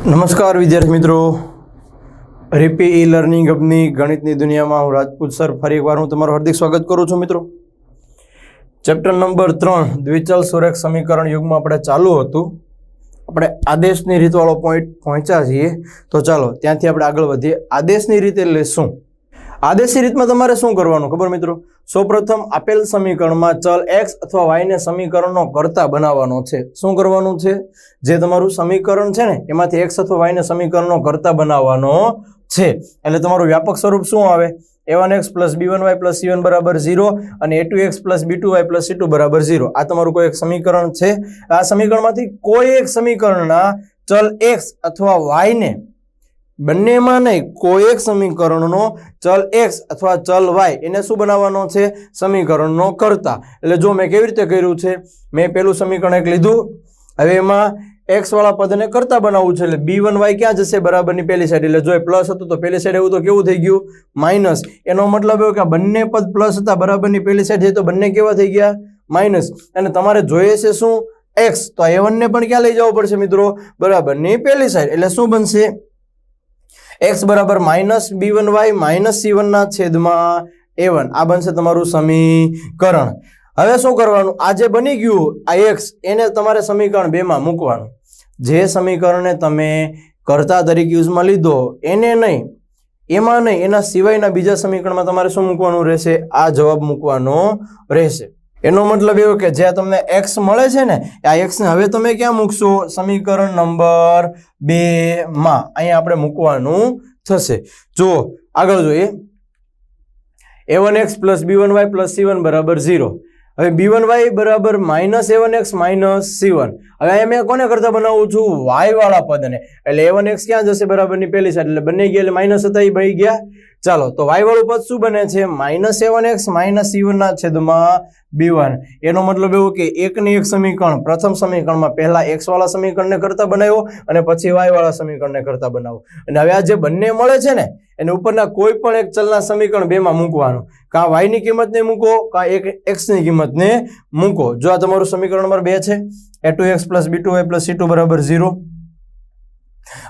નમસ્કાર વિદ્યાર્થી મિત્રો, રીપી ઈ લર્નિંગ હબની ગણિતની દુનિયામાં હું રાજપૂત સર ફરી એકવાર હું તમારું હાર્દિક સ્વાગત કરું છું. મિત્રો, ચેપ્ટર નંબર 3 દ્વિચલ સુરેખ સમીકરણ યુગમાં આપણે ચાલુ હતું. આપણે આદેશની રીતવાળો પોઈન્ટ પહોંચ્યા છીએ, તો ચાલો ત્યાંથી આપણે આગળ વધીએ. આદેશની રીત એટલે શું? આદેશની રીતમાં તમારે શું કરવાનું ખબર મિત્રો? સૌપ્રથમ આપેલ સમીકરણમાં ચલ x અથવા y ને સમીકરણનો કર્તા બનાવવાનો છે. શું કરવાનું છે? જે તમારું સમીકરણ છે ને એમાંથી x અથવા y ને સમીકરણનો કર્તા બનાવવાનો છે. એટલે તમારું વ્યાપક સ્વરૂપ શું આવે? a1x + b1y + c1 = 0 અને a2x + b2y + c2 = 0. આ તમારું કોઈ એક સમીકરણ છે. આ સમીકરણમાંથી કોઈ એક સમીકરણના ચલ x અથવા y ને બંનેમાં નહીં, કોઈ એક સમીકરણનો ચલ x અથવા ચલ y એને શું બનાવવાનો છે? સમીકરણનો કર્તા. એટલે જો મેં કેવી રીતે કર્યું છે, મેં પેલું સમીકરણ એક લીધું, હવે એમાં x વાળા પદને કર્તા બનાવવું છે. એટલે b1y ક્યાં જશે? બરાબરની પેલી સાઈડ. એટલે જો એ પ્લસ હતું તો પેલી સાઈડ એવું તો કેવું થઈ ગયું? માઇનસ. એનો મતલબ એવો કે આ બંને પદ પ્લસ હતા, બરાબરની પેલી સાઈડ છે તો બંને કેવા થઈ ગયા? માઇનસ. અને તમારે જોઈએ છે શું? x. તો a1 ને પણ ક્યાં લઈ જવું પડશે મિત્રો? બરાબરની પેલી સાઈડ. એટલે શું બનશે? x બરાબર -b1y - c1 ના છેદમાં a1. આ બનશે તમારું સમીકરણ. હવે શું કરવાનું? આ જે બની ગયું આ x, એને તમારે સમીકરણ 2 માં મૂકવાનું. જે સમીકરણને તમે કર્તા તરીકે યુઝમાં લીધો એને નહીં, એમાં નહીં, એના સિવાયના બીજા સમીકરણમાં તમારે શું મૂકવાનું રહેશે? આ જવાબ મૂકવાનો રહેશે. એનો મતલબ એવો કે જ્યાં તમને x મળે છે ને, આ x ને હવે તમે ક્યાં મૂકશો? સમીકરણ નંબર 2 માં અહીંયા આપણે મૂકવાનું થશે. જો આગળ જોઈએ, a1x + b1y + c1 = 0. હવે b1y બરાબર -a1x - c1. હવે અહીંયા મેં કોને કરતા બનાવું છું? y વાળા પદને. એટલે a1x ક્યાં જશે? બરાબરની પેલી સાઈડ. એટલે બંને ગયા, એટલે માઇનસ હતા એ ભાઈ ગયા. ચાલો, તો y વાળું પદ શું બને છે? -a1x - c1 ના છેદમાં b1. એનો મતલબ એવો કે એકની એક સમીકરણ, પ્રથમ સમીકરણમાં પહેલા x વાળા સમીકરણને કરતા બનાવ્યો અને પછી y વાળા સમીકરણને કરતા બનાવો. અને હવે આ જે બંને મળે છે ને એને ઉપરના કોઈ પણ એક ચલના સમીકરણ 2 માં મૂકવાનું. કાં y ની કિંમતને મૂકો, કાં એક x ની કિંમતને મૂકો. જો આ તમારું સમીકરણ નંબર 2 છે, a2x + b2y + c2 = 0.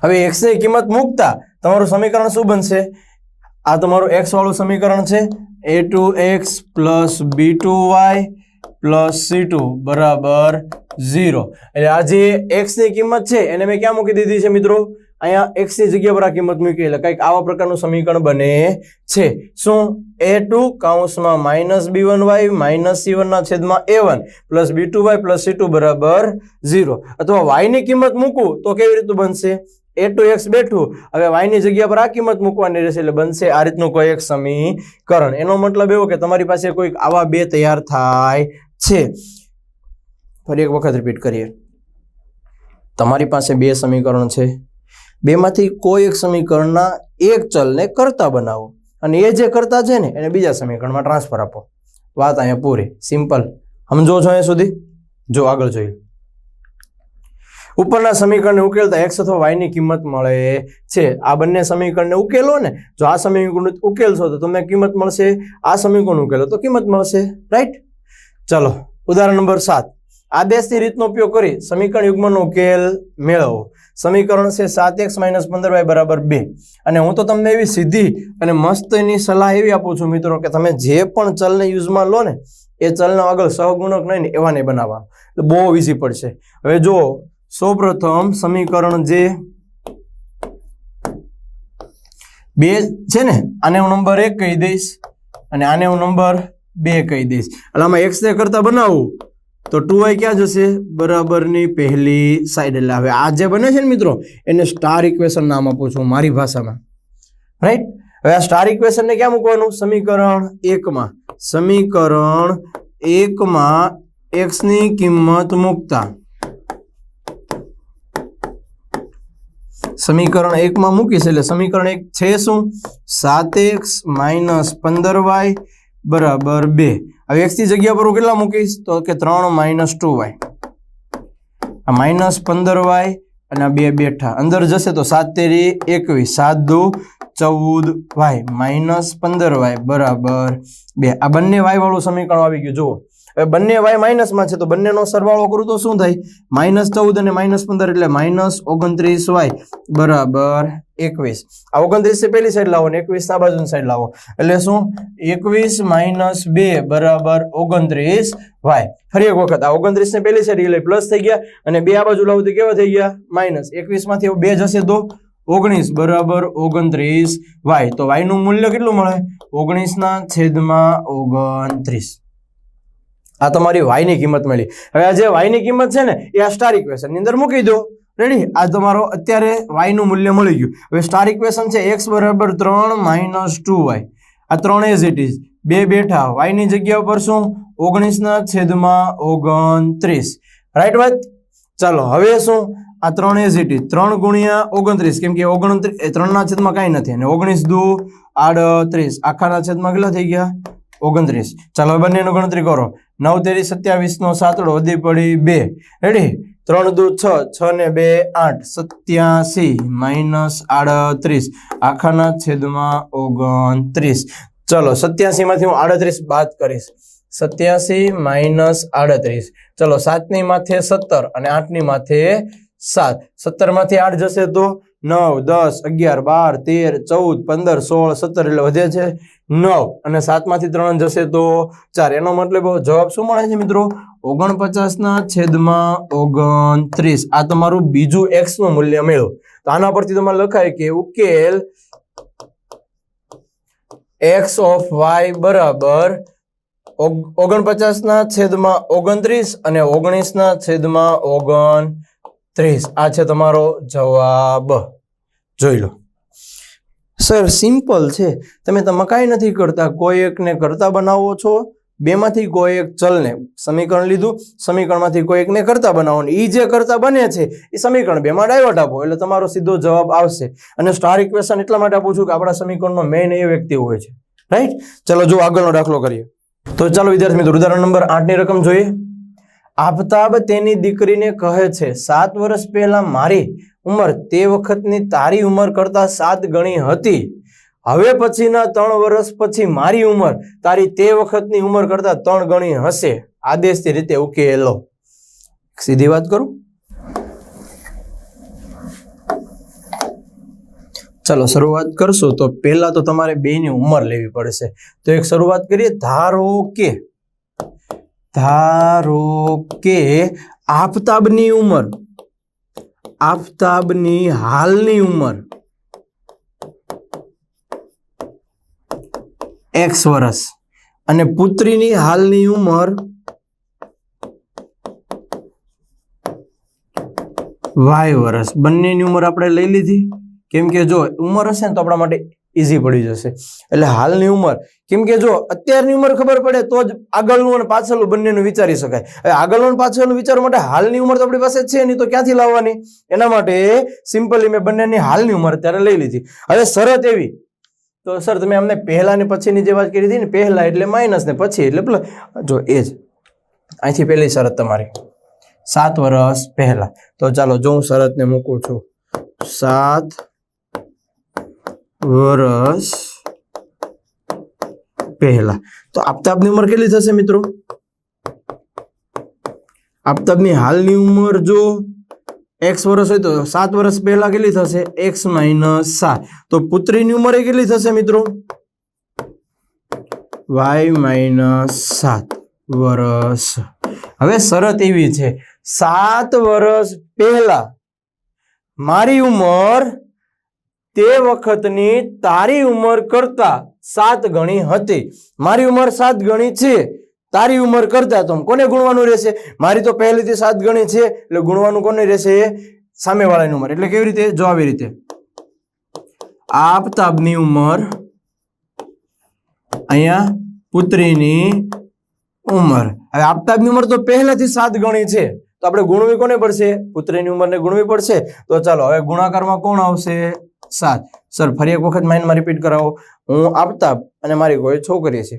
હવે x ની કિંમત મૂકતા તમારું સમીકરણ શું બનશે? આ તમારું x વાળું સમીકરણ છે, a2x + b2y + c2 = 0. એટલે આ જે x ની કિંમત છે એને મેં ક્યાં મૂકી દીધી છે મિત્રો? અહીંયા x ની જગ્યા પર આ કિંમત મૂકી. એટલે કંઈક આવા પ્રકારનું સમીકરણ બને છે. શું? a2 કૌંસમાં -b1y - c1 ના છેદમાં a1 + b2y + c2 = 0. અથવા y ની કિંમત મૂકું તો કેવી રીતનું બનશે? a2x બેઠું, હવે y ની જગ્યા પર આ કિંમત મૂકવાની રહેશે. એટલે બનશે આ રીતનું કોઈ એક સમીકરણ. એનો મતલબ એવો કે તમારી પાસે કોઈક આવા બે તૈયાર થાય છે. ફરી એક વખત રિપીટ કરીએ. તમારી પાસે બે સમીકરણ છે, બેમાંથી કોઈ એક સમીકરણના એક ચલને કરતા બનાવો અને એ જે કરતા છે ને એને બીજા સમીકરણમાં ટ્રાન્સફર આપો. વાત અહીંયા પૂરી. સિમ્પલ. સમજો છો અહીંયા સુધી? જો આગળ જોઈએ. ઉપરના સમીકરણને ઉકેલતા x અથવા y ની કિંમત મળે છે. આ બંને સમીકરણને ઉકેલો ને, જો આ સમીકરણ ઉકેલશો તો તમને કિંમત મળશે, આ સમીકરણ ઉકેલો તો કિંમત મળશે. રાઈટ? ચલો, ઉદાહરણ નંબર 7. આદેશની રીતનો ઉપયોગ કરી સમીકરણ યુગ્મનો ઉકેલ મેળવો. સમીકરણ છે 7x - 15y = 2. અને હું તો તમને એવી સીધી અને મસ્તની સલાહ એવી આપું છું મિત્રો કે તમે જે પણ ચલને યુઝમાં લો ને એ ચલનો આગળ સહગુણક નહીં ને એવા નહીં બનાવવા. બહુ ઈઝી પડશે. હવે જો સૌપ્રથમ સમીકરણ જે 2 છે ને, આને હું નંબર 1 કહી દઈશ અને આને હું નંબર 2 કહી દઈશ. એટલે આમાં x ને કરતા બનાવું તો 2y ક્યાં જશે? બરાબરની પહેલી સાઈડ. એટલે હવે આ જે બને છે ને મિત્રો એને સ્ટાર ઇક્વેશન નામ આપું છું મારી ભાષામાં. રાઈટ? હવે આ સ્ટાર ઇક્વેશન ને ક્યાં મૂકવાનું? સમીકરણ 1 માં. સમીકરણ 1 માં x ની કિંમત મૂકતા, સમીકરણ 1 માં મૂકીશ. એટલે સમીકરણ 1 છે શું? 7x - 15y = 2. હવે x ની જગ્યા પર હું કેટલા મૂકીશ? તો કે 3 - 2y. આ -15y અને આ 2 બેઠા અંદર જશે તો 7 તેરી 21, 7 દુ 14y - 15y = 2. આ બંને y વાળું સમીકરણ આવી ગયું. જુઓ હવે બંને વાય માઇનસમાં છે તો બંનેનો સરવાળો કરું તો શું થાય? -14 અને -15 એટલે -29y બરાબર 21. આ 29 છે પેલી સાઈડ લાવો ને 21 આ બાજુની સાઈડ લાવો એટલે શું? 21 - 2 બરાબર 29y. ફરી એક વખત આ 29 ને પેલી સાઈડ એટલે પ્લસ થઈ ગયા અને 2 આ બાજુ લાવો તો કેવા થઈ ગયા? માઇનસ. 21 માંથી 2 જશે તો 19 બરાબર 29y. તો y નું મૂલ્ય કેટલું મળે? 19/29. આ તમારી y ની કિંમત મળી. હવે આ જે y ની કિંમત છે ને એ આ સ્ટાર ઇક્વેશન ની અંદર મૂકી દો. રેડી? આ તમારો અત્યારે y નું મૂલ્ય મળી ગયું. હવે સ્ટાર ઇક્વેશન છે x બરાબર 3 - 2y. આ 3 એઝ ઇટ ઇઝ. 2 બેઠા y ની જગ્યા ઉપર શું? 19/29. રાઈટ વાત? ચાલો હવે શું? આ 3 એઝ ઇટ ઇઝ. 3 ગુણ્યા 29 કેમ કે 29 3 ના છેદમાં કાંઈ નથી અને 19 દુ 38 આખાના છેદમાં કેટલા થઈ ગયા? 29. ચાલો બંનેનો ગણતરી કરો. 9 તેરી 27 નો સાતડો વધી પડી 2. રેડી? 3 દુ 6 6 ને 2 8 87 - 38 આખાના છેદમાં 29. ચલો 87 માંથી હું 38 બાદ કરીશ. 87 - 38. ચલો 7 ની માથે 17 અને 8 ની માથે 7. 17 માંથી 8 જશે તો 9 10 11 12 13 14 15 16 17 એટલે વધે છે 9 અને 7 માંથી 3 જશે તો 4. એનો મતલબ જવાબ શું મળે છે મિત્રો? 49/29. આ તમારું બીજું x નું મૂલ્ય મળ્યું. તો આના પરથી તમારે લખાય કે ઉકેલ x of y બરાબર 49/29 અને 19/29. આ છે તમારો જવાબ. જોઈ લો સર, સિમ્પલ છે. તમે કાંઈ નથી કરતા, કોઈ એકને કરતા બનાવો છો. બેમાંથી કોઈ એક ચલને સમીકરણ લીધું, સમીકરણમાંથી કોઈ એકને કરતા બનાવો ને એ જે કરતા બને છે એ સમીકરણ 2 માં ડાયવર્ટ આપો એટલે તમારો સીધો જવાબ આવશે. અને સ્ટાર ઇક્વેશન એટલા માટે આપું છું કે આપણા સમીકરણમાં મેઇન એ વ્યક્તિ હોય છે. રાઈટ? ચલો જો આગળનો દાખલો કરીએ. તો ચાલો વિદ્યાર્થી મિત્રો ઉદાહરણ નંબર 8 ની રકમ જોઈએ. આફતાબ તેની દીકરીને કહે છે 7 વર્ષ પહેલા મારી ઉંમર તે વખતની તારી ઉંમર કરતા 7 ગણી હતી. હવે પછીના 3 વર્ષ પછી મારી ઉંમર તારી તે વખતની ઉંમર કરતા 3 ગણી હશે. આદેશથી રીતે ઉકેલો. સીધી વાત કરું. ચલો શરૂઆત કરશો તો પહેલા તો તમારે બેની ઉંમર લેવી પડશે. તો એક શરૂઆત કરીએ. ધારો કે આફતાબની ઉંમર, આફતાબની હાલની ઉંમર x વર્ષ અને પુત્રીની હાલની ઉંમર y વર્ષ. બંનેની ઉંમર આપણે લઈ લીધી કેમ કે જો ઉંમર હશે ને તો આપણા માટે ઈઝી પડી જશે. એટલે હાલની ઉંમર કેમ કે જો અત્યારની ઉંમર ખબર પડે તો જ આગળનું અને પાછળનું બંનેનું વિચારી શકાય. હવે આગળનું અને પાછળનું વિચારવા માટે હાલની ઉંમર તો આપણી પાસે છે નહીં તો ક્યાંથી લાવવાની? એના માટે સિમ્પલી મેં બંનેની હાલની ઉંમર અત્યારે લઈ લીધી. હવે શરત એવી તો સર તમે અમને પહેલા ને પછીની જે વાત કરી હતી ને, પહેલા એટલે માઇનસ ને પછી એટલે પ્લસ. જો એ જ અહીંથી પહેલી શરત તમારી 7 વર્ષ પહેલા. તો ચાલો જો હું શરતને મૂકું છું. 7 વર્ષ પહેલા. તો આફતાબની ઉંમર કેટલી થશે મિત્રો? આફતાબની હાલની ઉંમર જો x વર્ષ હોય તો 7 વર્ષ પહેલા કેટલી થશે? x - 7. તો પુત્રીની ઉંમર કેટલી થશે મિત્રો? y - 7 વર્ષ. હવે શરત એવી છે 7 વર્ષ પહેલા મારી ઉંમર તે વખતની તારી ઉંમર કરતા 7 ગણી હતી. મારી ઉંમર 7 ગણી છે, તારી ઉંમર કરતા તો કોને ગુણવાનું રહેશે? મારી તો પહેલેથી 7 ગણી છે એટલે ગુણવાનું કોને રહેશે? સામેવાળાની ઉંમર. એટલે કેવી રીતે? જો આવી રીતે આફતાબની ઉંમર અહીંયા પુત્રીની ઉંમર. હવે આફતાબની ઉંમર તો પહેલાથી 7 ગણી છે તો આપણે ગુણવી કોને પડશે? પુત્રીની ઉંમરને ગુણવી પડશે. તો ચાલો હવે ગુણાકારમાં કોણ આવશે? 7. સર ફરી એક વખત માઇન્ડમાં રિપીટ કરાવો. હું આફતાબ અને મારી કોઈ છોકરી છે.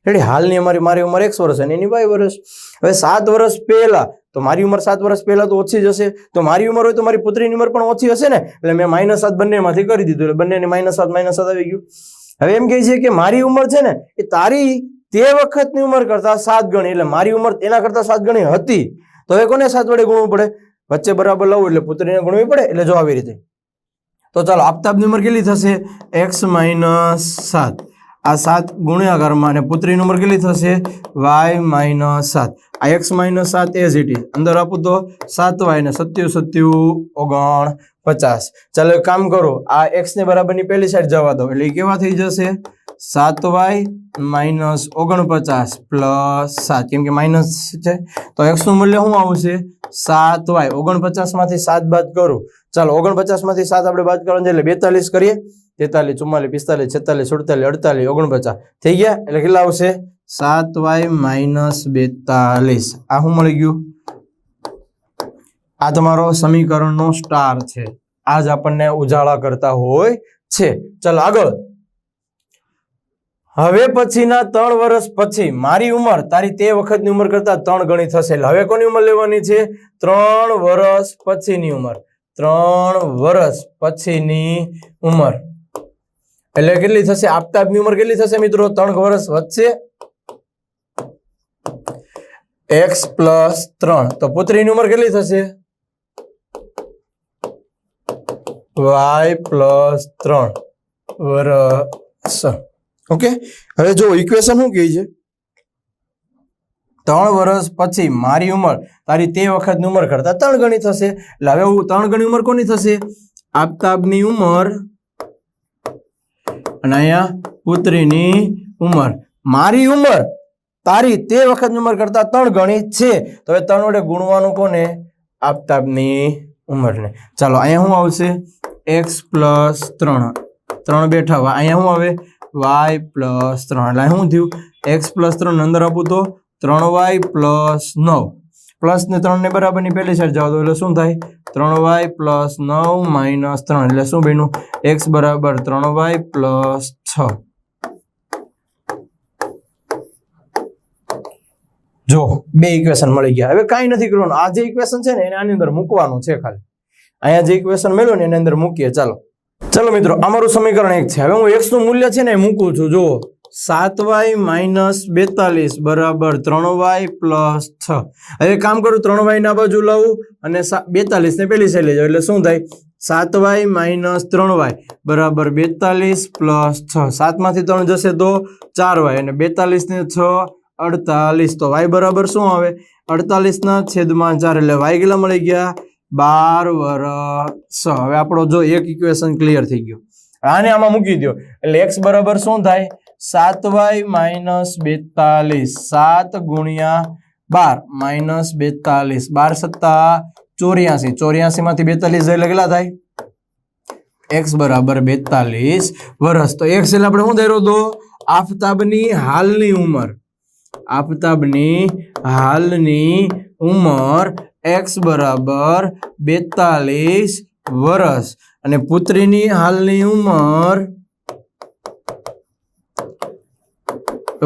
રેડી? હાલની મારી ઉંમર x વર્ષ અને એની y વર્ષ. હવે 7 વર્ષ પહેલા તો મારી ઉંમર 7 વર્ષ પહેલા તો ઓછી જ હશે. તો મારી ઉંમર હોય તો મારી પુત્રીની ઉંમર પણ ઓછી હશે ને. એટલે મેં -7 બંનેમાંથી કરી દીધું એટલે બંનેની -7 આવી ગયું. હવે એમ કહે છે કે મારી ઉંમર છે ને એ તારી તે વખતની ઉંમર કરતા 7 ગણી, એટલે મારી ઉંમર એના કરતા 7 ગણી હતી, તો હવે કોને 7 વડે ગુણવું પડે? વચ્ચે બરાબર લઉં એટલે પુત્રીને ગુણવી પડે, એટલે જો આવી રીતે. તો ચાલો આફતાબની ઉંમર કેટલી થશે? x - 7. આ 7 ગુણ્યાકારમાં, અને પુત્રીની ઉંમર કેટલી થશે? y - 7. આ x - 7 એઝ ઇટ ઇઝ, અંદર આપું તો 7y ને 7 7 49. ચાલો એક કામ કરો, આ x ને બરાબરની પહેલી સાઈડ જવા દો, એટલે કેવા થઈ જશે? 7y - 49 પ્લસ 7, કેમ કે માઇનસ છે તો x નું મૂલ્ય શું આવશે? 7y. 49 માંથી 7 બાદ કરું, ચાલો 49 માંથી 7 આપણે બાદ કરવાનું છે, એટલે 42 કરીએ. 43 44 45 46 47 48 49 થઈ ગયા, એટલે કેટલા આવશે? 7y - 42. આ શું મળી ગયું? આ તમારો સમીકરણનો સ્ટાર છે. આ જ આપણને ઉજાળા કરતા હોય છે. ચાલો આગળ. હવે પછીના 3 વર્ષ પછી મારી ઉંમર તારી તે વખતની ઉંમર કરતા 3 ગણી થશે. એટલે હવે કોની ઉંમર લેવાની છે? 3 વર્ષ પછીની ઉંમર. 3 વર્ષ પછીની ઉંમર એટલે કેટલી થશે? આફતાબની ઉંમર કેટલી થશે મિત્રો? 3 વર્ષ વધશે x + 3. તો પુત્રીની ઉંમર કેટલી થશે? y + 3 વર્ષ. ઓકે, હવે જો ઇક્વેશન શું કહે છે? 3 વર્ષ પછી મારી ઉંમર તારી તે વખતની ઉંમર કરતા 3 ગણી થશે. એટલે હવે 3 ગણી ઉંમર કોની થશે? આફતાબની ઉંમર, અને અહીંયા પુત્રીની ઉંમર. મારી ઉંમર તારી તે વખતની ઉંમર કરતા 3 ગણી છે, તો હવે 3 વડે ગુણવાનું કોને? આફતાબની ઉંમરને. ચાલો અહીંયા શું આવશે? x + 3. 3 બેઠા, અહીંયા શું આવે? y + 3. એટલે શું થયું? x + 3 અંદર આપું તો 3y + 9 પ્લસ ને 3 ને બરાબરની પહેલી સાઈડ જવા દો, એટલે શું થાય? 3y + 9 - 3. એટલે શું બન્યું? x = 3y + 6. જો બે ઇક્વેશન મળી ગયા. હવે કાંઈ નથી કરવાનું, આ જે ઇક્વેશન છે ને એને આની અંદર મૂકવાનું છે. ખાલી અહીંયા જે ઇક્વેશન મળ્યું ને એની અંદર મૂકીએ. ચાલો મિત્રો, અમારું સમીકરણ 1 છે. હવે હું x નું મૂલ્ય છે ને એ મૂકું છું. જો 7y - 42 = 3y + 6. હવે કામ કરું, 3y ના બાજુ લાવું અને 42 ને પેલી સાઈડ લઈ જાઉં, એટલે શું થાય? 7y - 3y = 42 + 6. 7 માંથી 3 જશે તો 4y, અને 42 ને 6 48. તો y બરાબર શું આવે? 48/4. એટલે y કેટલા મળી ગયા? 12 વર્ષ. હવે આપણો જો એક ઇક્વેશન ક્લિયર થઈ ગયો. આને આમાં મૂકી દો, એટલે x બરાબર શું થાય? 7y - 42. 7 × 12 - 42. 12 × 7 = 84. 84 માંથી 42 જાય એટલે કેટલા થાય? x બરાબર 42 વર્ષ. તો x એટલે આપણે શું ધાર્યો તો? આફતાબની હાલની ઉંમર. આફતાબની હાલની ઉંમર x બરાબર 42 વર્ષ, અને પુત્રીની હાલની ઉંમર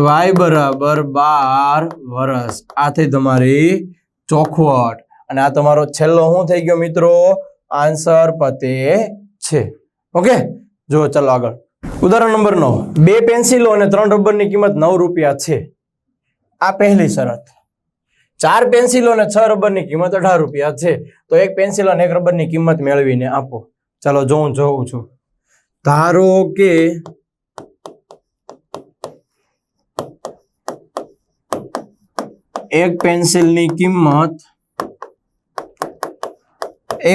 y બરાબર 12 વર્ષ. આ થઈ તમારી ચોખવટ, અને આ તમારો છેલ્લો શું થઈ ગયો મિત્રો? આન્સર પતે છે. ઓકે, જો ચાલો આગળ. ઉદાહરણ નંબર 9. 2 પેન્સિલો અને 3 રબરની કિંમત 9 રૂપિયા છે. આ પહેલી શરત. 4 પેન્સિલો અને 6 રબરની કિંમત 18 રૂપિયા છે. તો 1 પેન્સિલ અને 1 રબરની કિંમત મેળવીને આપો. ચાલો હું જોઉં છું. ધારો કે એક પેન્સિલની કિંમત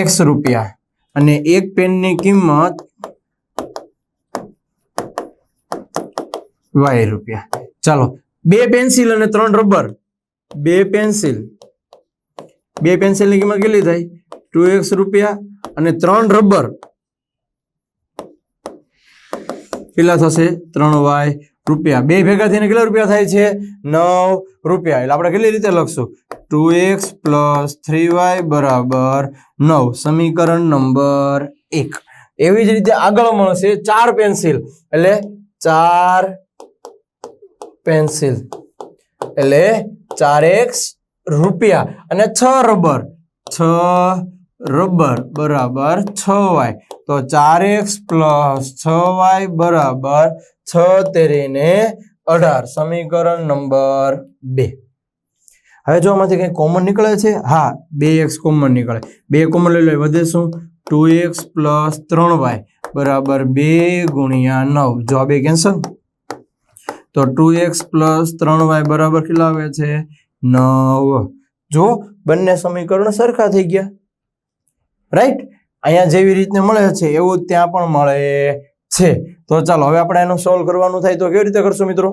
x રૂપિયા અને એક પેનની કિંમત y રૂપિયા. ચાલો 2 પેન્સિલ અને 3 રબર. 2 પેન્સિલની કિંમત કેટલી થાય? 2x રૂપિયા, અને 3 રબર કેટલા થશે? 3y રૂપિયા. 2 ભેગા થઈને કેટલા રૂપિયા થાય છે? 9 રૂપિયા. એટલે આપણે કેટલી રીતે લખશું? 2x + 3y = 9. સમીકરણ નંબર 1. એવી જ રીતે આગળ મળશે 4 પેન્સિલ, એટલે 4 પેન્સિલ એટલે 4x રૂપિયા, અને 6 રબર. 6 રબર બરાબર 6y. તો 4x + 6y = 6 તેરીને 18 સમીકરણ નંબર 2. હવે જો આમાંથી કંઈ કોમન નીકળે છે? હા, 2x કોમન નીકળે. 2 કોમન લઈ લો, વધે શું? 2x + 3y બરાબર 2 × 9. જો આ બે કેન્સલ તો 2x + 3y બરાબર કેટલા આવે છે? 9. જો બંને સમીકરણ સરખા થઈ ગયા, રાઈટ? અહીંયા જેવી રીતે મળે છે એવું ત્યાં પણ મળે છે. તો ચાલો હવે આપણે એનું સોલ્વ કરવાનું થાય તો કેવી રીતે કરશું મિત્રો?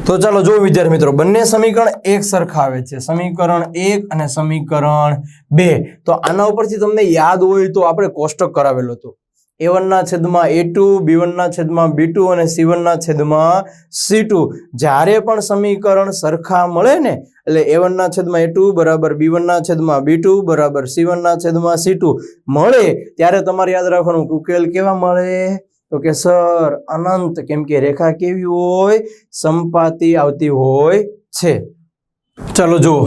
તો ચાલો જો વિદ્યાર્થી મિત્રો, બંને સમીકરણ એક સરખા આવે છે, સમીકરણ 1 અને સમીકરણ 2. તો આના ઉપરથી તમને યાદ હોય તો આપણે કોષ્ટક કરાવેલું હતું. a1/a2, b1/b2 અને c1/c2. જ્યારે પણ સમીકરણ સરખા મળે ને, એટલે a1/a2 બરાબર b1/b2 બરાબર c1/c2 મળે, ત્યારે તમારે યાદ રાખવાનું કે ઉકેલ કેવા મળે? તો કે સર અનંત, કેમ કે રેખા કેવી હોય? સમપાતી આવતી હોય છે. ચાલો જુઓ,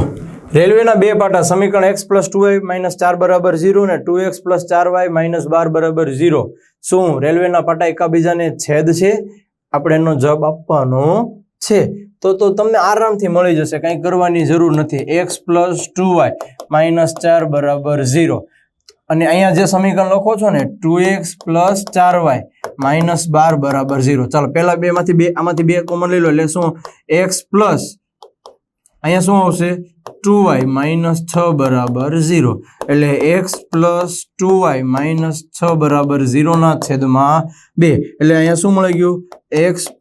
રેલવેના બે પાટા સમીકરણ x + 2y - 4 બરાબર 0 ને 2x + 4y - 12 બરાબર 0. શું રેલવેના પાટા એકાબીજાને છેદ છે? આપણે એનો જવાબ આપવાનો છે. તો તમને આરામથી મળી જશે, કંઈ કરવાની જરૂર નથી. x + 2y - 4 બરાબર 0. અને અહીંયા જે સમીકરણ લખો છો ને 2x + 4y - 12 બરાબર 0. ચાલો પહેલા આમાંથી બે કોમન લઈ લો, એટલે શું? x પ્લસ અહીંયા શું આવશે? 2y - 6 બરાબર 0. એટલે x + 2y - 6 બરાબર 0 ના છેદમાં 2. એટલે અહીંયા શું મળી ગયું? x +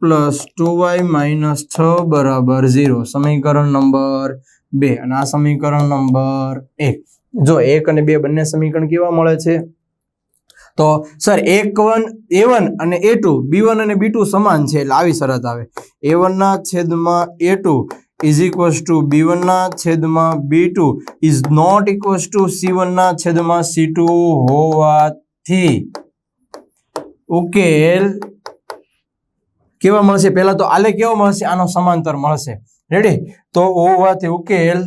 2y - 6 બરાબર 0. સમીકરણ નંબર 2. અને આ સમીકરણ નંબર 1. જો 1 અને 2 બંને સમીકરણ કેવા મળે છે? તો સર a1 અને a2, b1 અને b2 સમાન છે, એટલે આવી શરત આવે. a1/a2 = b1/b2 is not equals to c1/c2 હોવાથી ઉકેલ કેવા મળશે? પહેલા તો આલે કેવો મળશે? આનો સમાંતર મળશે. રેડી? તો હોવાથી ઉકેલ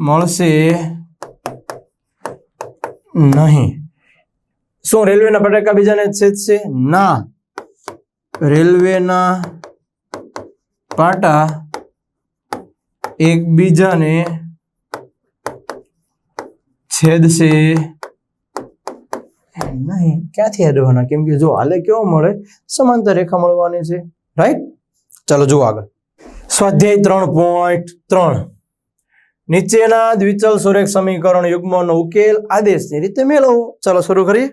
મળશે નહીં. શું રેલવેના પાટા એકબીજાને છેદશે? ના, રેલવેના પાટા એકબીજાને છેદશે નહીં. ક્યાંથી હટવાના? કેમ કે જો આલે કેવો મળે? સમાંતર રેખા મળવાની છે, રાઈટ? ચાલો જુઓ આગળ. સ્વાધ્યાય 3.3. નીચેના દ્વિચલ સુરેખ સમીકરણ યુગ્મનો ઉકેલ આદેશની રીતે મેળવો. ચાલો શરૂ કરીએ.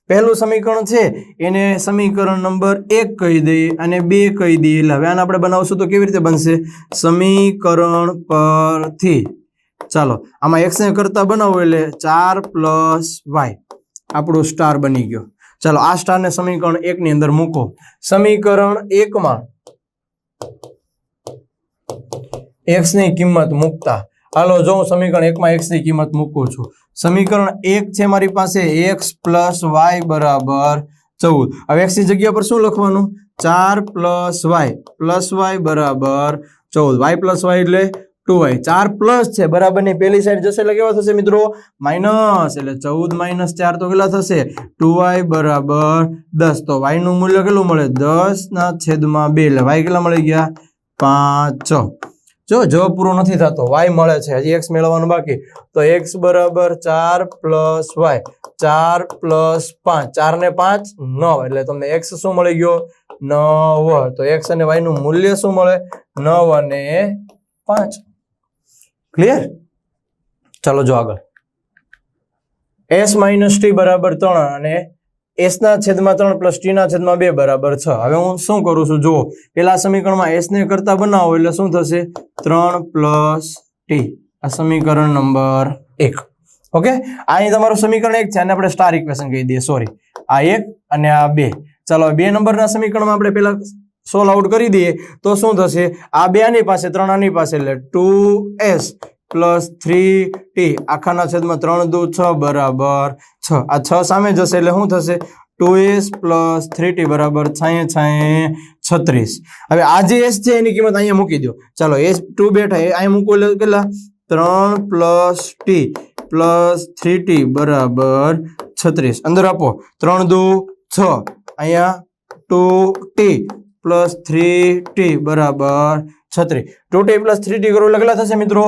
પહેલું સમીકરણ છે એને સમીકરણ નંબર 1 કહી દઈએ અને 2 કહી દઈએ. એટલે હવે આને આપણે બનાવશું તો કેવી રીતે બનશે? સમીકરણ પરથી. ચાલો આમાં x ને કરતા બનાવો એટલે 4 + y આપણો સ્ટાર બની ગયો. ચાલો આ સ્ટારને સમીકરણ 1 ની અંદર મૂકો. સમીકરણ 1 માં x ની કિંમત મૂકતા, હાલો જો હું સમીકરણ 1 માં x ની કિંમત મૂકું છું. સમીકરણ 1 છે મારી પાસે x + y બરાબર 14. હવે x ની જગ્યા પર શું લખવાનું? 4 + y બરાબર 14. y + y એટલે 2y. 4 પ્લસ છે બરાબર ની પેલી સાઈડ જશે એટલે કેવા થશે મિત્રો? માઇનસ. એટલે 14 - 4 તો કેટલા થશે? 2y બરાબર 10. તો y નું મૂલ્ય કેટલું મળે? 10/2. એટલે y કેટલા મળી ગયા? 5. જો જવાબ પૂરો નથી થતો, y મળે છે, હજી x મેળવવાનું બાકી. તો x બરાબર 4 + y. 4 + 5. 4 ને 5 9. એટલે તમને x શું મળી ગયો? 9. તો x અને y નું મૂલ્ય શું મળે? 9 અને 5. ક્લિયર? ચાલો જો આગળ. s - t બરાબર 3 અને s/3 + t/2 બરાબર 6. હવે હું શું કરું છું? જુઓ, પેલા સમીકરણમાં s ને કરતા બનાવો એટલે શું થશે? 3 + t. આ સમીકરણ નંબર 1. ઓકે, અહીં તમારું સમીકરણ 1 છે, અને આપણે સ્ટાર ઇક્વેશન કહી દઈએ. સોરી, આ 1 અને આ 2. ચાલો 2 નંબરના સમીકરણમાં આપણે પેલા સોલ્વ આઉટ કરી દઈએ તો શું થશે? આ 2 આની પાસે, 3 આની પાસે, એટલે 2s + 3t આખાના છેદમાં 3 દુ 6 બરાબર 6. આ 6 સામે જશે એટલે શું થશે? 2s + 3t બરાબર 36. હવે આ જે s છે એની કિંમત અહીંયા મૂકી દો. ચાલો s 2 બેઠા અહીંયા મૂકો એટલે કેટલા? 3 + t + 3t બરાબર 36. અંદર આપો 3 દુ 6, અહીંયા 2t પ્લસ 3t બરાબર 36. 2t પ્લસ 3t કરો એટલે કેટલા થશે મિત્રો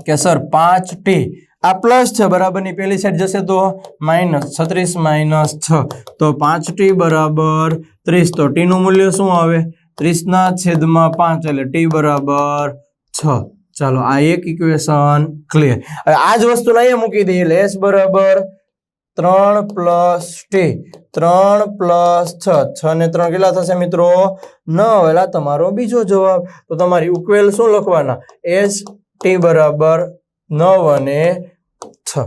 કે સર 5t. આ પ્લસ છે બરાબરની પેલી સાઈડ જશે તો માઇનસ 36 માઇનસ 6 તો 5t બરાબર 30. તો t નું મૂલ્ય શું આવે 30/5 એટલે t બરાબર 6. ચાલો આ એક ઇક્વેશન ક્લિયર. હવે આ જ વસ્તુને અહીંયા મૂકી દઈએ એટલે s બરાબર 3 પ્લસ t 3 પ્લસ 6 ને 3 કેટલા થશે મિત્રો 9. એટલે તમારો બીજો જવાબ. તો તમારી ઉકેલ શું લખવાના s t બરાબર 9 અને 6.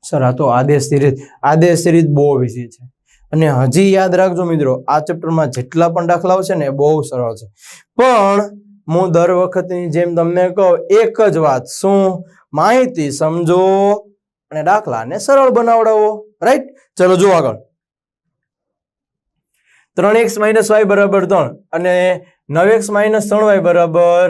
સર આ તો આદેશ સિરીઝ બહુ વિશે છે અને હજી યાદ રાખજો મિત્રો આ ચેપ્ટરમાં જેટલા પણ દાખલાઓ છે ને એ બહુ સરળ છે. પણ હું દર વખતની જેમ તમને કહું એક જ વાત શું માહિતી સમજો અને દાખલાને સરળ બનાવડાવો. રાઈટ. ચલો જો આગળ 3x - y બરાબર 3 અને 9x - 3y બરાબર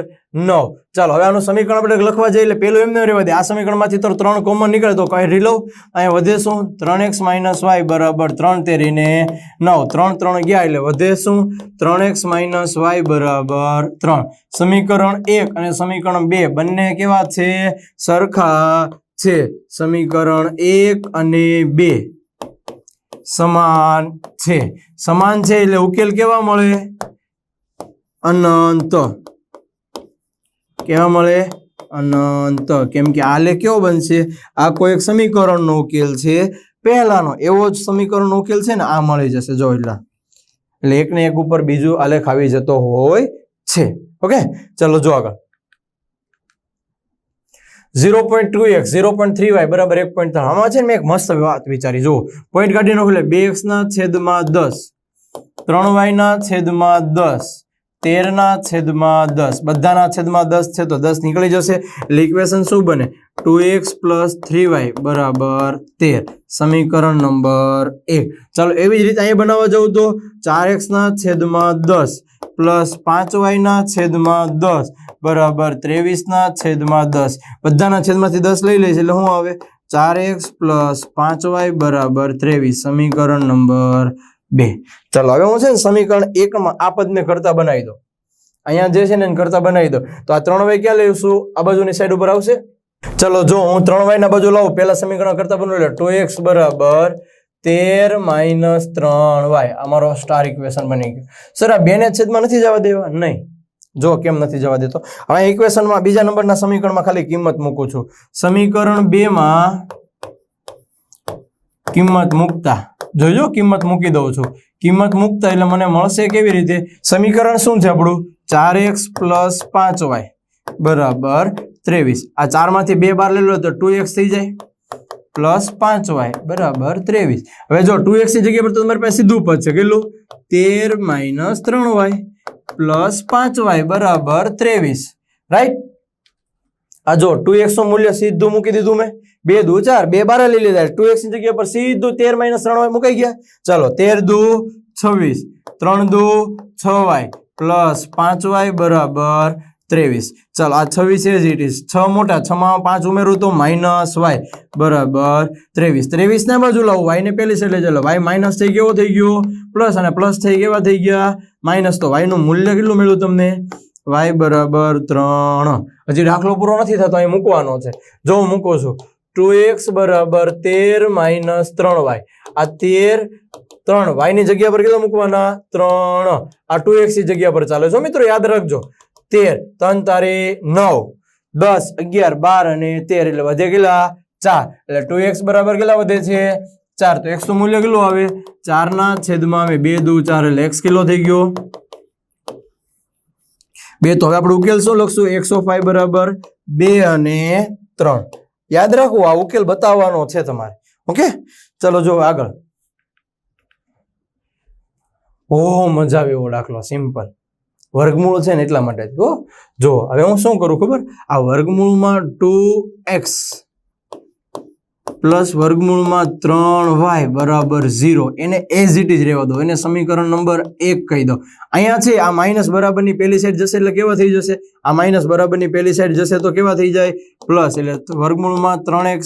9. ચાલો હવે આનું સમીકરણ આપણે લખવા જઈએ એટલે પેલું એમને રહેવા દે. આ સમીકરણમાંથી તો 3 કોમન નીકળે તો કઈ રીલવ અહીંયા વધે શું 3x - y બરાબર 3 તેરીને 9 3 3 ગયા એટલે વધે શું 3x - y બરાબર 3. સમીકરણ 1 અને સમીકરણ 2 બંને કેવા છે સરખા છે. સમીકરણ 1 અને 2 સમાન છે એટલે ઉકેલ કેવા મળે અનંત. કેવા મળે અનંત. કેમ કે આ લે કેવો બનશે આ કોઈ એક સમીકરણનો ઉકેલ છે પહેલાનો એવો જ સમીકરણનો ઉકેલ છે ને આ મળી જશે જો એટલે એકને એક ઉપર બીજું આલેખ આવી જતો હોય છે. ઓકે ચલો જો આગળ 0.2x 0.3y બરાબર 1.3. આમાં છે ને મેં એક મસ્ત વાત વિચારી જો પોઈન્ટ કાઢી નાખો એટલે 2x/10 3y/10 13/10 બધાના છેદમાં 10 છે તો 10 નીકળી જશે એટલે ઇક્વેશન શું બને 2x + 3y બરાબર 13. સમીકરણ નંબર 1. ચાલો એવી જ રીતે અહીંયા બનાવવા જવું તો 4x/10 પ્લસ 5y/10 બરાબર 23/10 બધાના છેદમાંથી 10 લઈ લઈશ એટલે શું આવે 4x + 5y બરાબર 23. સમીકરણ નંબર 2. ચાલો હવે હું છે ને સમીકરણ 1 માં આ પદને કરતા બનાવી દો. અહીંયા જે છે ને કરતા બનાવી દો તો આ 3y ક્યાં લઈશું આ બાજુની સાઈડ ઉપર આવશે. ચલો જો હું 3y ના બાજુ લાવું પહેલા સમીકરણ કરતા બનાવું એટલે 2x બરાબર 13 - 3y અમારો સ્ટાર ઇક્વેશન બની ગયું. સર આ બેને છેદમાં નથી જવા દેવા નહીં. જો કેમ નથી જવા દેતો હવે ઇક્વેશનમાં બીજા નંબરના સમીકરણમાં ખાલી કિંમત મૂકું છું. સમીકરણ 2 માં કિંમત મૂકતા જોજો કિંમત મૂકી દઉં છું. કિંમત મૂકતા એટલે મને મળશે કેવી રીતે સમીકરણ શું છે આપણું 4x + 5y બરાબર 23. આ 4 માંથી 2 બાર લઈ લો તો 2x થઈ જાય પ્લસ 5y બરાબર 23. હવે જો 2x ની જગ્યા પર તો તમારી પાસે સીધું પદ છે કેટલું 13 - 3y પ્લસ 5y બરાબર 23. રાઈટ. આ જો 2x નું મૂલ્ય સીધું મૂકી દીધું મેં 2 દુ 4 2 બાર લઈ લીધા 2x ની જગ્યા પર સીધું 13 - 3y મુકાઈ ગયા. ચાલો 13 દુ 26 3 દુ 6y પ્લસ 5y બરાબર 23. ચાલો આ 26 એઝ ઇટ ઇઝ 6 મોટા 6 માં 5 ઉમેરું તો -y બરાબર 23. 23 ના બાજુ લાવું y ને પેલી સાઈડ લઈ ચાલો y માઇનસ થઈ કેવો થઈ ગયો પ્લસ અને પ્લસ થઈ કેવા થઈ ગયા માઇનસ. તો y નું મૂલ્ય કેટલું મળ્યું તમને y બરાબર 3. હજી દાખલો પૂરો નથી થતો અહીં મૂકવાનો છે. જો હું મૂકું છું 2x બરાબર 13 - 3y આ 13 3 y ની જગ્યા પર કેટલા મૂકવાના 3 આ 2x ની જગ્યા પર ચાલે છો મિત્રો યાદ રાખજો 13 3 તારી 9 10 11 12 અને 13 એટલે વધે કેટલા 4 એટલે 2x બરાબર કેટલા વધે છે 4. તો x નું મૂલ્ય કેટલું આવે 4/2 દુ 4 એટલે x કિલો થઈ ગયો 2. તો હવે આપણે ઉકેલ શું લખશું x ઓફ y બરાબર 2 અને 3. યાદ રાખવું આ ઉકેલ બતાવવાનો છે તમારે. ઓકે ચલો જો આગળ મજા આવે એવો દાખલો સિમ્પલ વર્ગમૂળ છે ને એટલા માટે જો હવે હું શું કરું ખબર આ વર્ગમૂળમાં 2x પ્લસ વર્ગમૂળમાં 3y બરાબર 0 એને એઝ ઇટ ઇઝ રહેવા દો એને સમીકરણ નંબર 1 કહી દો. અહીંયા છે આ માઇનસ બરાબરની પેલી સાઈડ જશે એટલે કેવા થઈ જશે આ માઇનસ બરાબરની પેલી સાઈડ જશે તો કેવા થઈ જાય પ્લસ એટલે વર્ગમૂળમાં 3x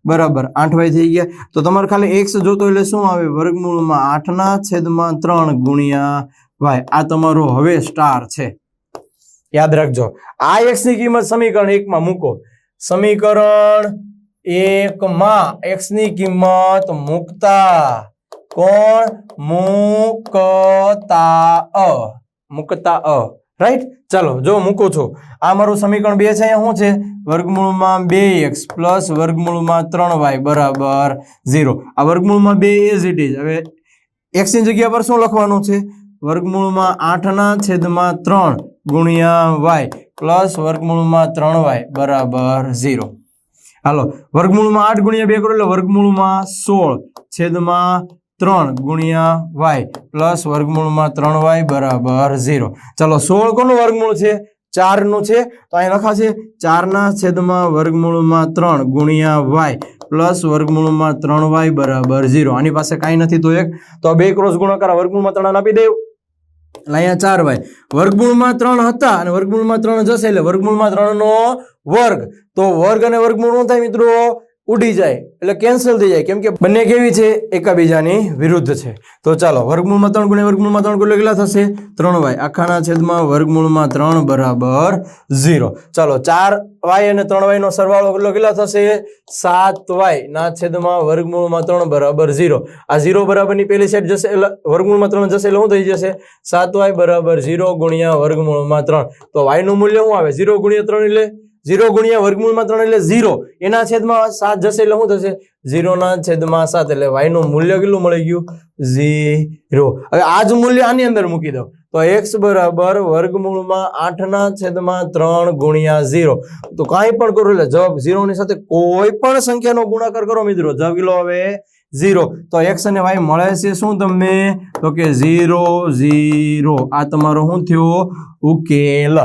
બરાબર 8y થઈ ગયા. તો તમારે ખાલી x જોતો એટલે શું આવે? વર્ગમૂળમાં 8/3 ગુણ્યા y. આ તમારો હવે સ્ટાર છે. યાદ રાખજો, આ x ની કિંમત સમીકરણ 1 માં મૂકો. સમીકરણ 1 માં x ની કિંમત મૂકતા કોણ? મૂકતા રાઈટ. ચાલો જો મૂકું છું. આ મારું સમીકરણ 2 છે. અહીંયા શું છે? વર્ગમૂળમાં 2x પ્લસ વર્ગમૂળમાં 3y બરાબર 0. આ વર્ગમૂળમાં 2 એઝ ઇટ ઇઝ. હવે x ની જગ્યા પર શું લખવાનું છે? વર્ગમૂળમાં 8/3 ગુણ્યા y પ્લસ વર્ગમૂળમાં 3y બરાબર 0. હાલો, વર્ગમૂળમાં 8 ગુણ્યા 2 કરો એટલે વર્ગમૂળમાં 16/3 ગુણ્યા y પ્લસ વર્ગમૂળમાં 3y બરાબર 0. ચાલો, 16 કોનું વર્ગમૂળ છે? 4 નું છે. તો અહીં લખાશે 4/વર્ગમૂળમાં 3 ગુણ્યા y પ્લસ વર્ગમૂળમાં 3y બરાબર 0. આની પાસે કાંઈ નથી તો 1. તો 2 ક્રોસ ગુણાકાર વર્ગમૂળમાં 3 આપી દેવું. એટલે અહીંયા 4y વર્ગમૂળમાં 3 હતા અને વર્ગમૂળમાં 3 જશે એટલે વર્ગમૂળમાં 3 નો વર્ગ. તો વર્ગ અને વર્ગમૂળ શું થાય મિત્રો? ઉડી જાય એટલે કેન્સલ થઈ જાય, કેમ કે બંને કેવી છે? એકબીજાની વિરુદ્ધ છે. તો ચાલો, વર્ગમૂળમાં 3 ગુણ્યા વર્ગમૂળમાં 3 એટલે કેટલા થશે? 3y આખાના છેદમાં વર્ગમૂળમાં 3 બરાબર 0. ચાલો, 4y અને 3y નો સરવાળો કેટલો થશે? 7y ના છેદમાં વર્ગમૂળમાં 3 બરાબર 0. આ 0 બરાબરની પેલી સાઈડ જશે એટલે વર્ગમૂળમાં 3 જશે એટલે શું થઈ જશે? 7y બરાબર 0 ગુણ્યા વર્ગમૂળમાં 3. તો y નું મૂલ્ય શું આવે? 0 ગુણ્યા 3 એટલે 0 ગુણ્યા વર્ગમૂળમાં 3 એટલે 0. એના છેદમાં 7 જશે એટલે શું થશે? 0 ના છેદમાં 7 એટલે y નું મૂલ્ય કેટલું મળી ગયું? 0. હવે આ જ મૂલ્ય આની અંદર મૂકી દો તો x બરાબર વર્ગમૂળમાં 8/3 ગુણ્યા 0. તો કાંઈ પણ કરો એટલે જવાબ 0 ની સાથે કોઈ પણ સંખ્યાનો ગુણાકાર કરો મિત્રો, જવાબ કેટલો આવે? 0. તો x અને y મળે છે શું તમને? તો કે 0 0. આ તમારો શું થયો? ઉકેલ.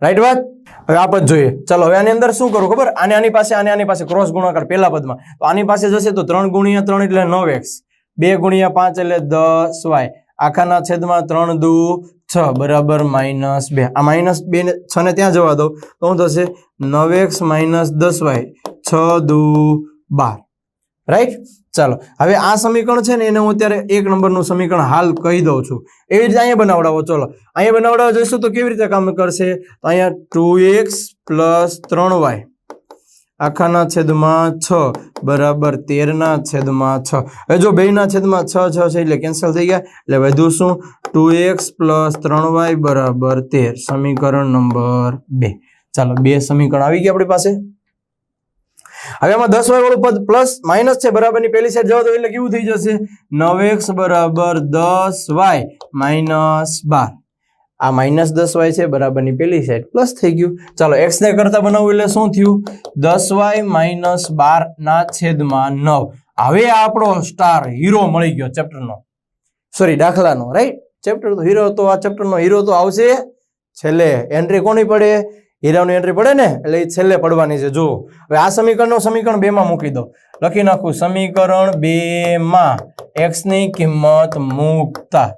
રાઈટ વાત. હવે આ પદ જોઈએ. ચાલો, હવે આની અંદર શું કરું ખબર? આની પાસે ક્રોસ ગુણાકાર પહેલા પદમાં. તો આની પાસે જશે તો 3 ગુણ્યા 3 એટલે 9x, 2 ગુણ્યા 5 એટલે 10y આખાના છેદમાં 3 દુ 6 બરાબર -2. આ -2 ને 6 ને ત્યાં જવા દો તો શું થશે? 9x - 10y 6 દુ 12. રાઈટ. ચાલો, હવે આ સમીકરણ છે ને એને હું અત્યારે 1 નંબરનું સમીકરણ હાલ કહી દઉં છું. એવી રીતે અહીંયા બનાવડાવો. ચલો, અહીંયા બનાવડાવવા જઈશું તો કેવી રીતે કામ કરશે? તો અહીંયા 2x + 3y આખાના છેદમાં 6 બરાબર 13/6. હવે જો 2/6 6 છે એટલે કેન્સલ થઈ ગયા એટલે વધુ શું? 2x + 3y બરાબર 13. સમીકરણ નંબર 2. ચાલો, 2 સમીકરણ આવી ગયા આપણી પાસે. હવે આમાં 10y વાળું પદ પ્લસ માઇનસ છે, બરાબરની પેલી સાઈડ જવા દો એટલે કેવું થઈ જશે? 9x બરાબર 10y -12. આ -10y છે બરાબરની પેલી સાઈડ પ્લસ થઈ ગયું. ચાલો, x ને કરતા બનાવવું એટલે શું થયું? 10y -12 ના છેદમાં 9. હવે આપણો સ્ટાર હીરો મળી ગયો ચેપ્ટરનો, સોરી દાખલાનો. રાઈટ. ચેપ્ટર તો હીરો તો આ ચેપ્ટરનો હીરો તો આવશે છેલ્લે. એન્ટ્રી કોની પડે? હીરાની એન્ટ્રી પડે ને, એટલે એ છેલ્લે પડવાની છે. જો હવે આ સમીકરણનો સમીકરણ 2 માં મૂકી દો. લખી નાખું સમીકરણ 2 માં x ની કિંમત મૂકતા.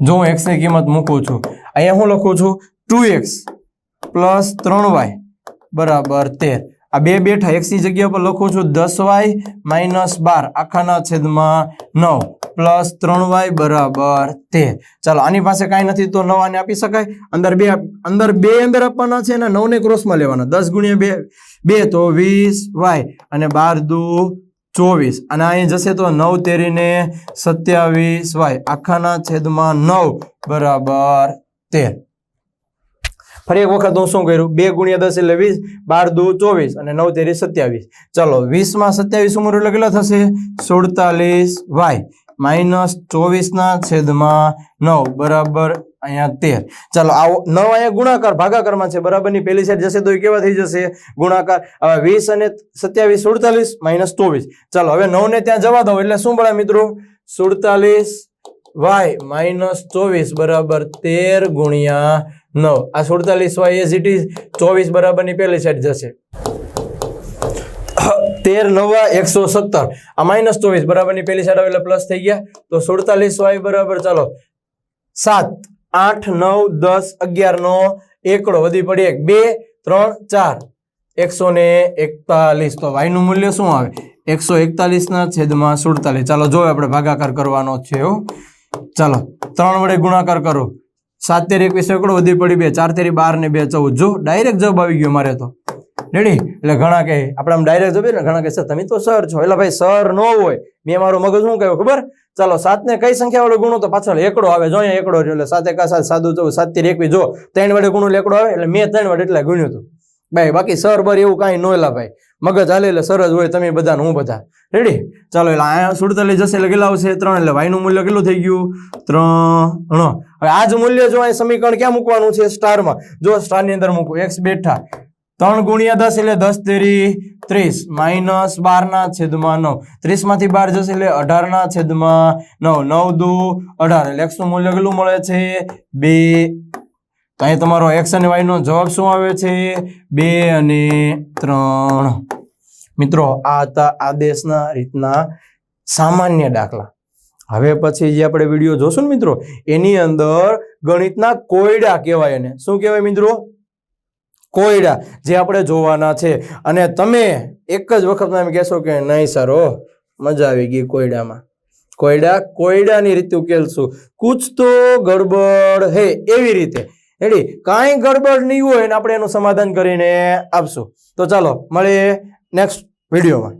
જો હું x ની કિંમત મૂકું છું, અહીંયા હું લખું છું 2x + 3y બરાબર 13. આ બે બેઠા x ની જગ્યા પર લખું છું 10y -12 આખાના છેદમાં 9 પ્લસ 3y બરાબર 13. ચાલો, આની પાસે કાંઈ નથી તો 9 આને આપી શકાય. અંદર બે આપવાના છે અને 9 ને ક્રોસમાં લેવાના. 10 ગુણ્યા 2 તો 20y અને 12 દુ 24 અને અહીં જશે તો 9 તેરીને 27y આખાના છેદમાં 9 બરાબર 13. ફરી એક વખત હું શું કર્યું? 2 ગુણ્યા 10 એટલે 20, 12 દુ 24 અને 9 તેરી 27. ચાલો, 20 માં 27 ઉમેરો એટલે કેટલા થશે? 47y -24 ના છેદમાં 9 બરાબર અહીંયા 13. ચાલો, આવો 9 અહીંયા ગુણાકાર ભાગાકારમાં છે, બરાબરની પેલી સાઈડ જશે તો એ કેવા થઈ જશે? ગુણાકાર. હવે 20 અને 27 47 -24. ચાલો, હવે 9 ને ત્યાં જવા દો એટલે શું મળે મિત્રો? 47y -24 બરાબર 13 ગુણ્યા 9. આ 47y એઝ ઇટ ઇઝ 24 બરાબરની પેલી સાઈડ જશે. 13 9 117. આ -24 બરાબરની પેલી સાઈડ આવે એટલે પ્લસ થઈ ગયા. તો 47y બરાબર ચાલો 7 8 9 10 11 નો એકડો વધી પડી 1 2 3 4 141. તો y નું મૂલ્ય શું આવે? 141/47. ચાલો જો આપણે ભાગાકાર કરવાનો છે હો. ચાલો 3 વડે ગુણાકાર કરો. 7 તેરી 21 એકડો વધી પડી 2, 4 તેરી 12 ને 2 14. જો ડાયરેક્ટ જવાબ આવી ગયો મારે તો. રેડી? એટલે ઘણા કહે આપણે આમ ડાયરેક્ટ જવાબ ને, ઘણા કહે સર તમે તો સર છો. એટલે ભાઈ સર ન હોય, મેં મારું મગજ શું કહ્યું ખબર? ચાલો 7 ને કઈ સંખ્યા વડે ગુણો તો પાછળ એકડો આવે. જો અહીંયા એકડો એટલે 7 એકા 7 સાદું 14 7 તેરી 21. જો 3 વડે ગુણો એટલે એકડો આવે. એટલે મેં 3 વડે એટલે ગુણ્યું હતું ભાઈ. બાકી સર બર એવું કાંઈ ન એલા ભાઈ. મગજ હાલે એટલે સર જ હોય. તમે બધા હું બધા. રેડી? ચાલો એટલે અહીંયા 47 જશે એટલે કેટલા આવશે? 3. એટલે y નું મૂલ્ય કેટલું થઈ ગયું? 3. હવે આ જ મૂલ્ય જો અહીં સમીકરણ ક્યાં મૂકવાનું છે? સ્ટારમાં. જો સ્ટાર ની અંદર મૂકો. x બેઠા 3 × 10 એટલે 10 તેરી 30 -12/9. 30 માંથી 12 જશે એટલે 18/9. 9 દુ 18. એટલે x નું મૂલ્ય કેટલું મળે છે? 2. તો અહીં તમારો x અને y નો જવાબ શું આવે છે? 2 અને 3. મિત્રો આ હતા આદેશના રીતના સામાન્ય દાખલા. હવે પછી જે આપણે વિડીયો જોશું ને મિત્રો, એની અંદર ગણિતના કોયડા કહેવાય. એને શું કહેવાય મિત્રો? કોયડા, જે આપણે જોવાના છે. અને તમે એક જ વખતમાં એમ કહેશો કે નહીં સર ઓ મજા આવી ગઈ કોયડામાં. કોયડાની રીતે ઉકેલશું. કુછ તો ગડબડ હે એવી રીતે. રેડી? કાંઈ ગડબડ નહીં હોય ને આપણે એનું સમાધાન કરીને આપશું. તો ચાલો મળીએ નેક્સ્ટ વિડીયોમાં.